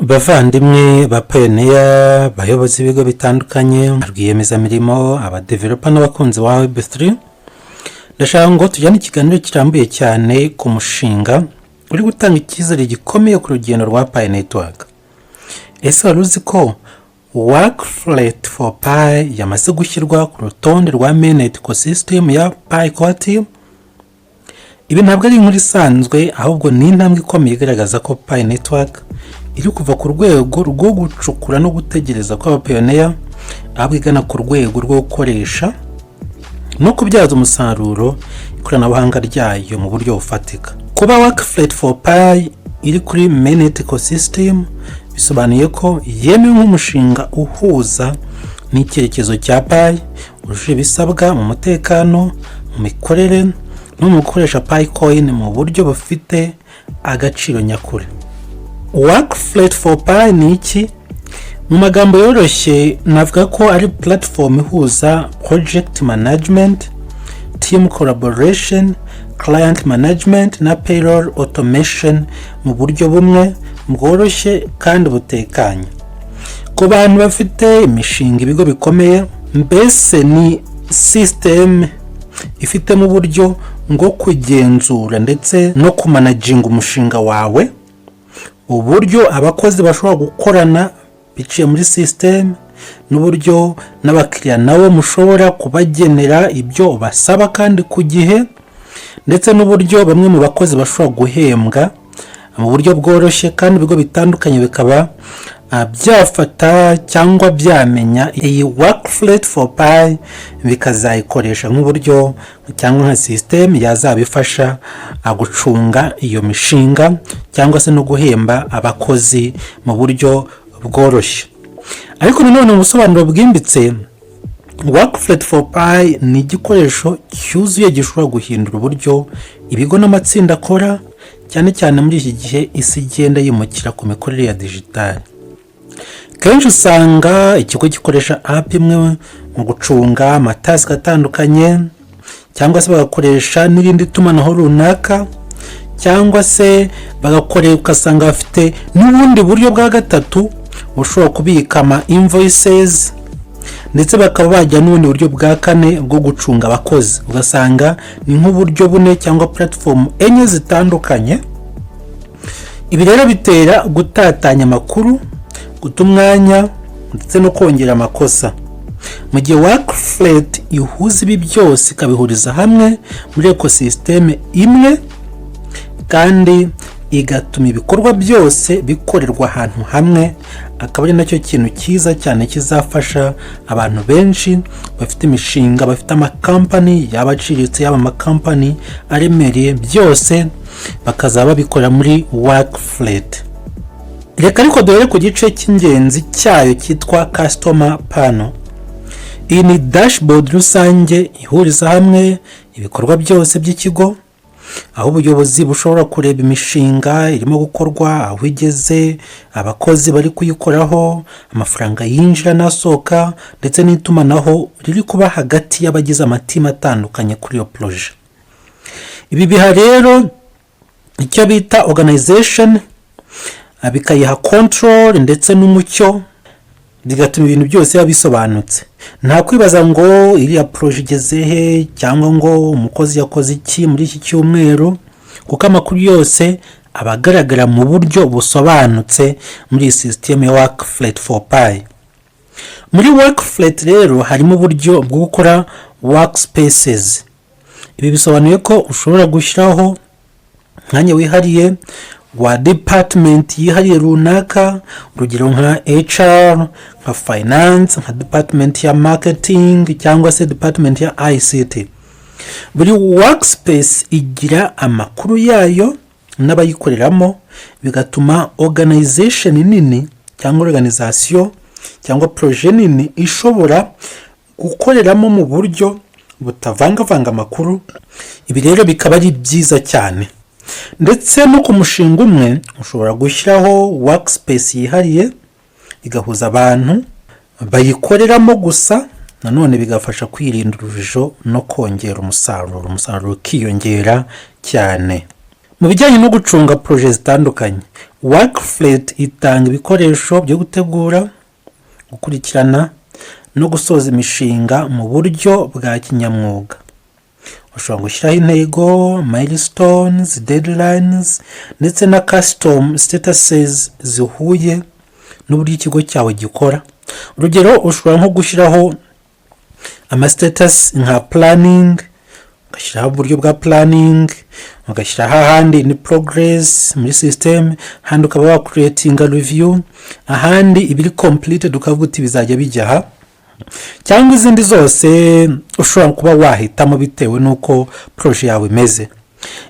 Bavandimwe ba Pioneer, bayobozi b'ibigo bitandukanye, rwiyemezamirimo, abadeveloper n'abakunzi wa Web3, ndashaka ngo tujyane ikiganiro kirambuye cyane ku mushinga uri gutanga icyizere gikomeye ku rugendo rwa Pi Network. Ese wari uzi ko Workflet For Pi yamaze gushyirwa ku rutonde rwa Mainnet ecosystem ya Pi Core Team? Ibi ntabwo ari inkuru isanzwe, ahubwo ni intambwe ikomeye igaragaza ko Pi Network iri kuva ku rwego rwo gucukura no gutegereza kw'abapioneer ahubwo igana ku rwego rwo gukoresha no kubyaza umusaruro ikoranabuhanga ryayo mu buryo bufatika. Kuba Workflet For Pi iri kuri Mainnet ecosystem bisobanuye ko yemewe nk'umushinga uhuza n'icyerekezo cya Pi, uje bisabwa mu mutekano, mu mikorere no mu gukoresha Pi coin mu buryo bufite agaciro nyakuri. Workflet For Pi ni iki? Mu magambo yoroshye navuga ko ari platform ihuza project management, team collaboration, client management na payroll automation mu buryo bumwe bworoshye kandi butekanye. Ku bantu bafite imishinga ibigo bikomeye, mbese ni system ifite mu buryo ngo kugenzura ndetse no kumanaginga umushinga wawe, uburyo abakozi bashobora gukorana biciye muri system, n'uburyo n'abakiriya nabo mushobora kubagenera ibyo basaba kandi ku gihe, ndetse n'uburyo bamwe mu bakozi bashobora guhembwa mu buryo bworoshye, kandi ibigo bitandukanye bikaba byafata cyangwa byamenya iyi Workflet For Pi bikazayikoresha nk'uburyo cyangwa nka system yazabifasha gucunga iyo mishinga cyangwa se no guhemba abakozi mu buryo bworoshye. Ariko nanone mu busobanuro bwimbitse, Workflet For Pi ni igikoresho cyuzuye gishobora guhindura uburyo ibigo n'amatsinda akora, cyane cyane muri iki gihe isi igenda yimukira ku mikorere ya digital. Kenshi usanga ikigo gikoresha app imwe mu gucunga amatask atandukanye, cyangwa se bagakoresha n'irindi tumanaho runaka, cyangwa se bagakorera ugasanga bafite n'ubundi buryo bwa gatatu bushobora kubika ama invoices, ndetse bakaba bajya n'ubundi buryo bwa kane bwo gucunga abakozi, ugasanga ni nk'uburyo bune cyangwa platform enye zitandukanye. Ibi rero bitera gutatanya amakuru, guta umwanya ndetse no kongera amakosa. Mu gihe Workflet ihuza ibi byose ikabihuriza hamwe muri ecosystem imwe, kandi igatuma ibikorwa byose bikorerwa ahantu hamwe, akaba ari nacyo kintu cyiza cyane kizafasha abantu benshi bafite imishinga, bafite amakampani y'abaciritse, yaba amakampani aremereye, byose bakazaba babikora muri Workflet. Reka ariko duhere ku gice cy'ingenzi cyayo cyitwa Customer Panel. Iyi ni dashboard rusange ihuriza hamwe ibikorwa byose by'ikigo, aho ubuyobozi bushobora kureba imishinga irimo gukorwa, aho igeze, abakozi bari kuyikoraho, amafaranga yinjira n'asohoka, ndetse n'itumanaho riri kuba hagati y'abagize amatimu atandukanye kuri iyo projet. Ibi biha rero icyo bita organization, bikayiha control ndetse n'umucyo, bigatuma ibintu byose biba bisobanutse. Nta kwibaza ngo iriya projet igeze he, cyangwa ngo umukozi yakoze iki muri iki cyumweru, kuko amakuru yose abagaragara mu buryo busobanutse muri system ya Workflet For Pi. Muri Workflet rero harimo uburyo bwo gukora workspaces. Ibi bisobanuye ko ushobora gushyiraho mwanya wihariye wa department yihariye runaka, urugero nka HR, nka finance, nka department ya marketing, cyangwa se department ya ICT. Buri workspace igira amakuru yayo n'abayikoreramo, bigatuma organization nini cyangwa organization cyangwa projet nini ishobora gukoreramo mu buryo butavangavanga amakuru. Ibi rero bikaba ari byiza cyane. Ndetse no ku mushinga umwe ushobora gushyiraho workspace yihariye igahuza abantu bayikoreramo gusa, nanone bigafasha kwirinda urujijo no kongera umusaruro ukiyongera cyane. Mu bijyanye no gucunga projet zitandukanye, Workflet itanga ibikoresho byo gutegura, gukurikirana no gusoza imishinga mu buryo bwa kinyamwuga. Ushobora gushyiraho intego, milestones, deadlines ndetse na custom statuses zihuye n'uburyo ikigo cyawe gikora. Urugero, ushobora nko gushyiraho status nka planning, ugashyiraho uburyo bwa planning, ugashyiraho ahandi ni progress muri system, ahandi ukaba wa creating a review, ahandi ibiri completed ukavuga uti bizajya bijya aha, cyangwa izindi zose ushobora kuba wahitamo bitewe n'uko projet yawe imeze.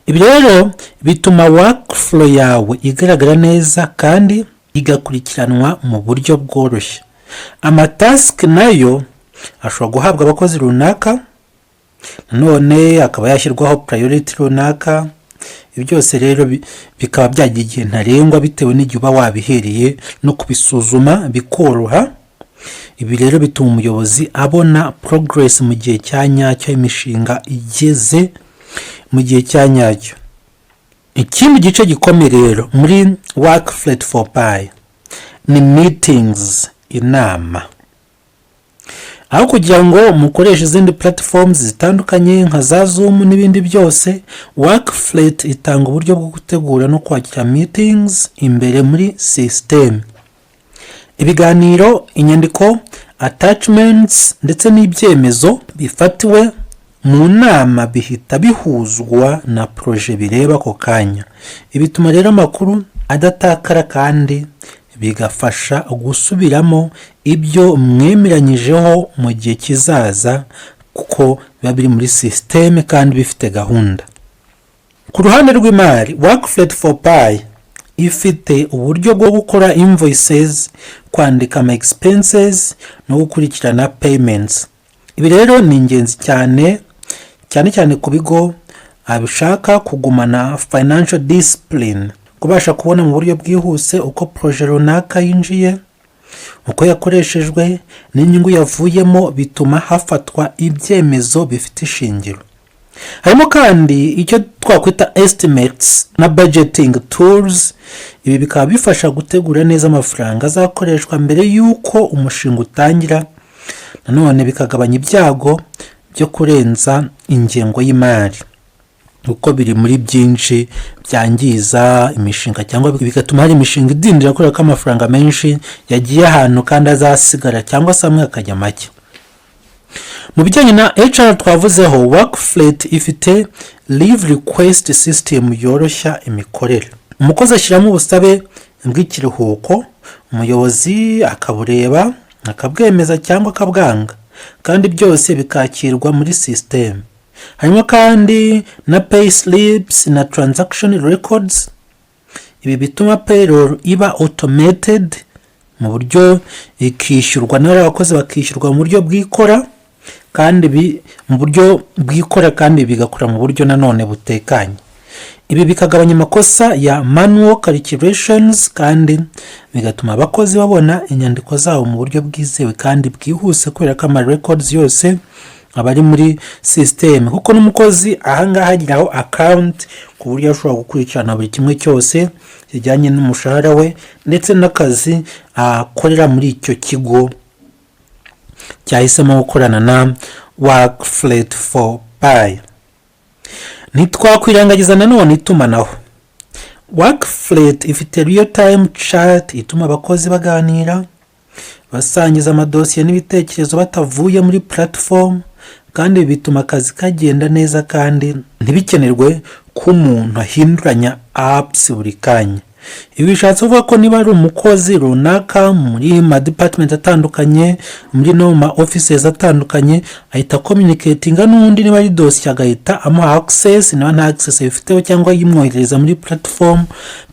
Ibi rero bituma workflow yawe igaragara neza kandi igakurikiranwa mu buryo bworoshye. Amatask nayo ashobora guhabwa abakozi runaka, nanone akaba yashyirwaho priority runaka. Ibi byose rero bikaba byagiye igihe ntarengwa bitewe n'igihe uba wabihereye no kubisuzuma bikoroha. Ibi rero bituma umuyobozi abona progress mu gihe cya nyacyo, imishinga igeze mu gihe cya nyacyo. Ikindi gice gikomeye rero muri Workflet For Pi ni meetings, inama. Aho kugira ngo mukoreshe izindi platforms zitandukanye nka za Zoom n'ibindi byose, Workflet itanga uburyo bwo gutegura no kwakira meetings imbere muri system. Ibiganiro, inyandiko, attachments ndetse n'ibyemezo bifatiwe mu nama bihita bihuzwa na projet bireba ako kanya. Ibi bituma rero amakuru adatakara kandi bigafasha gusubiramo ibyo mwemeranyijeho mu gihe kizaza, kuko biba biri muri system kandi bifite gahunda. Ku ruhande rw'imari, Workflet For Pi ifite uburyo bwo gukora invoices, kwandika ama expenses no gukurikirana payments. Ibi rero ni ingenzi cyane ku bigo abishaka kugumana financial discipline, kubasha kubona mu buryo bwihuse uko projet runaka yinjiye, uko yakoreshejwe n'inyungu yavuyemo. Bituma hafatwa ibyemezo bifite ishingiro. Harimo kandi icyo twakwita estimates na budgeting tools. Ibi bikaba bifasha gutegura neza amafaranga azakoreshwa mbere y'uko umushinga utangira, nanone bikagabanya ibyago byo kurenza ingengo y'imari, uko biri muri byinshi byangiza imishinga cyangwa bigatuma hari imishinga idindira kubera ko amafaranga menshi yagiye ahantu kandi azasigara cyangwa se amwe akajya make. Mu bijyanye na HR twavuzeho, Workflet ifite leave request system yoroshya imikorere. Umukozi ashyiramo ubusabe bw'ikiruhuko, umuyobozi akabureba, akabwemeza cyangwa akabwanga, kandi byose bikakirwa muri system. Harimo kandi na pay slips na transaction records. Ibi bituma payroll iba automated mu buryo ikishyurwa n'abakozi bakishyurwa mu buryo bw'ikora, kandi mu buryo bw'ikora kandi bigakora mu buryo nanone butekanye. Ibi bikagabanya amakosa ya manual calculations kandi bigatuma abakozi babona inyandiko zabo mu buryo bwizewe kandi bwihuse, kubera ko ama records yose abari muri system. Kuko n'umukozi ahangaha agiraho account ku buryo ashobora gukurikirana buri kimwe cyose kijyanye n'umushahara we ndetse n'akazi akorera muri icyo kigo cyahisemo gukorana na Workflet For Pi. Ntitwakwirengagiza nanone itumanaho. Workflet ifite real time chat ituma abakozi baganira, basangiza amadosiye n'ibitekerezo batavuye muri platform, kandi bituma akazi kagenda neza kandi ntibikenerwe ko umuntu ahinduranya apps buri kanya. Ibi bishatse kuvuga ko niba ari umukozi runaka muri ma department atandukanye, muri no ma offices atandukanye, ahita communicatinga n'undi niba ari dosiye agahita amuha access, niba nta access ifiteho cyangwa yimwohereza muri platform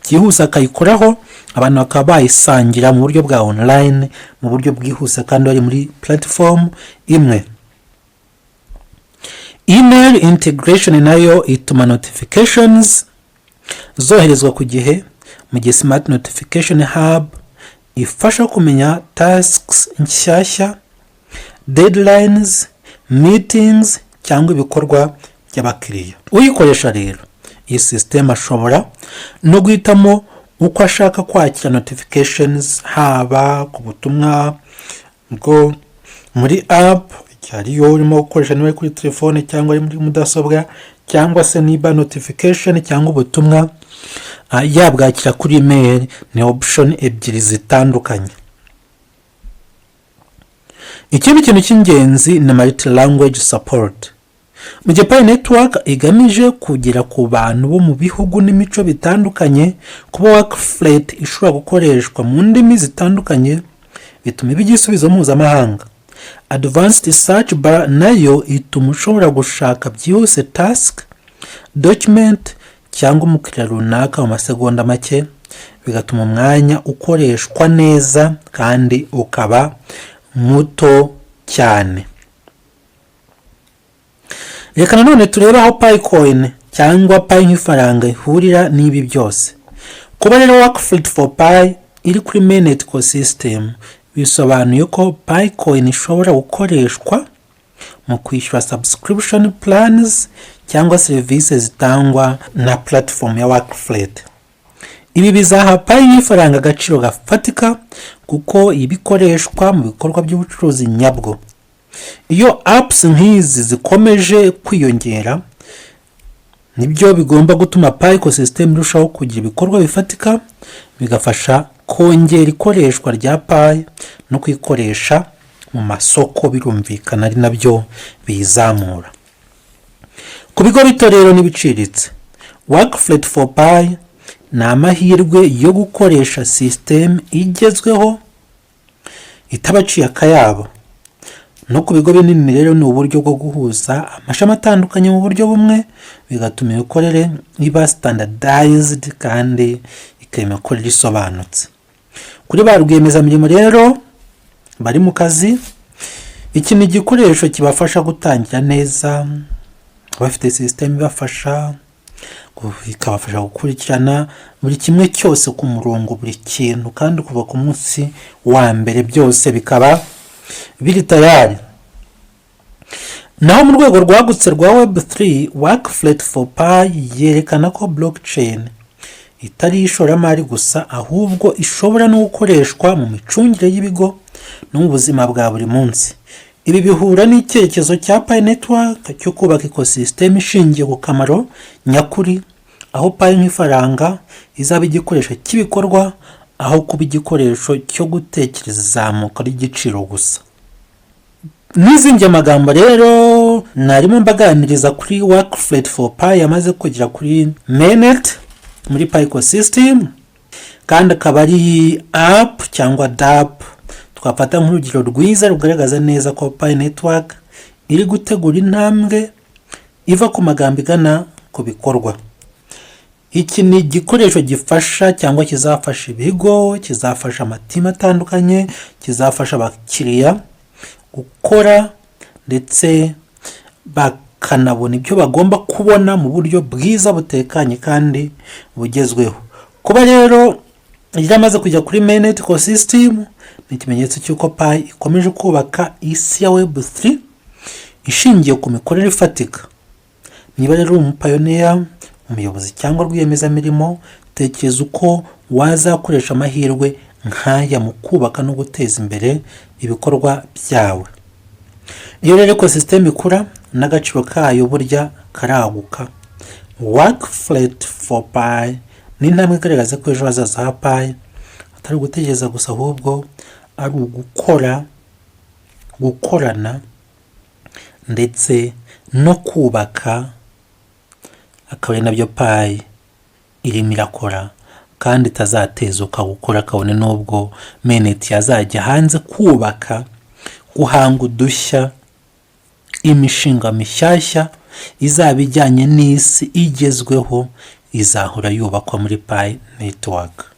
byihuse akayikoraho, abantu bakaba bayisangira mu buryo bwa online mu buryo bwihuse kandi bari muri platform imwe. Email integration nayo ituma notifications zoherezwa ku gihe, mu gihe smart notification hub ifasha kumenya tasks nshyashya, deadlines, meetings cyangwa ibikorwa by'abakiriya. Uyikoresha rero iyi system ashobora no guhitamo uko ashaka kwakira notifications, haba ku butumwa bwo muri app cyariyo urimo gukoresha niba kuri telefone cyangwa ari muri mudasobwa, cyangwa se niba notification cyangwa ubutumwa yabwakira kuri email. Ni option ebyiri zitandukanye. Ikindi kintu cy'ingenzi ni multi language support. Mu gihe Pi Network igamije kugera ku bantu bo mu bihugu n'imico bitandukanye, kuba Workflet ishobora gukoreshwa mu ndimi zitandukanye bituma iba igisubizo mpuzamahanga. Advanced search bar nayo ituma ushobora gushaka byihuse task, document cyangwa umukiriya runaka mu masegonda make, bigatuma umwanya ukoreshwa neza kandi ukaba muto cyane. Reka nanone turebe aho Picoin cyangwa Pi nk'ifaranga ihurira n'ibi byose. Kuba rero Workflet For Pi iri kuri Mainnet ecosystem bisobanuye ko Picoin ishobora gukoreshwa mu kwishyura subscription plans cyangwa serivisi zitangwa na platform ya Workflet. Ibi bizaha Pi nk'ifaranga agaciro gafatika kuko ibikoreshwa mu bikorwa by'ubucuruzi nyabwo. Iyo apps nk'izi zikomeje kwiyongera, nibyo bigomba gutuma Pi ecosystem irushaho kugira ibikorwa bifatika, bigafasha kongera ikoreshwa rya Pi no kwikoresha mu masoko, birumvikana ari nabyo bizamura. Ku bigo bito rero n'ibiciriritse, Workflet For Pi ni amahirwe yo gukoresha system igezweho itabaciye akayabo. No ku bigo binini rero ni uburyo bwo guhuza amashami atandukanye mu buryo bumwe, bigatuma imikorere iba standardized kandi ikaba imikorere isobanutse. Kuri ba rwiyemezamirimo rero bari mu kazi, iki ni igikoresho kibafasha gutangira neza, bafite system ibafasha, ikabafasha gukurikirana buri kimwe cyose ku murongo, buri kintu, kandi kuva ku munsi wa mbere byose bikaba biri tayari. Naho mu rwego rwagutse rwa Web3, Workflet For Pi yerekana ko blockchain itari ishoramari gusa, ahubwo ishobora no gukoreshwa mu micungire y'ibigo no mu buzima bwa buri munsi. Ibi bihura n'icyerekezo cya Pi Network cyo kubaka ecosystem ishingiye ku kamaro nyakuri, aho Pi nk'ifaranga izaba igikoresho cy'ibikorwa aho kuba igikoresho cyo gutekereza izamuka ry'igiciro gusa. N'izindi amagambo rero narimo mbaganiriza kuri Workflet For Pi yamaze kugera kuri Mainnet muri Pi ecosystem, kandi akaba ari app cyangwa DApp twafata nk'urugero rwiza rugaragaza neza ko Pi Network iri gutegura intambwe iva ku magambo igana ku bikorwa. Iki ni igikoresho gifasha cyangwa kizafasha ibigo, kizafasha amatimu atandukanye, kizafasha abakiriya gukora ndetse bakanabona ibyo bagomba kubona mu buryo bwiza, butekanye kandi bugezweho. Kuba rero yamaze kujya kuri Mainnet ecosystem ni ikimenyetso cy'uko Pi ikomeje kubaka isi ya Web3 ishingiye ku mikorere ifatika. Niba rero umupioneer, umuyobozi cyangwa rwiyemezamirimo, tekereza uko wazakoresha amahirwe nk'aya mu kubaka no guteza imbere ibikorwa byawe. Iyo rero ecosystem ikura n'agaciro kayo burya karaguka. Workflet For Pi ni intambwe igaragaza ko ejo hazaza ha Pi atari ugutegereza gusa, ahubwo ari ugukora, gukorana ndetse no kubaka, akaba ari nabyo Pi irimo irakora, kandi itazatezuka gukora kabone n'ubwo Mainnet yazajya hanze kubaka, guhanga udushya, imishinga mishyashya izaba ijyanye n'isi igezweho izahora yubakwa muri Pi Network.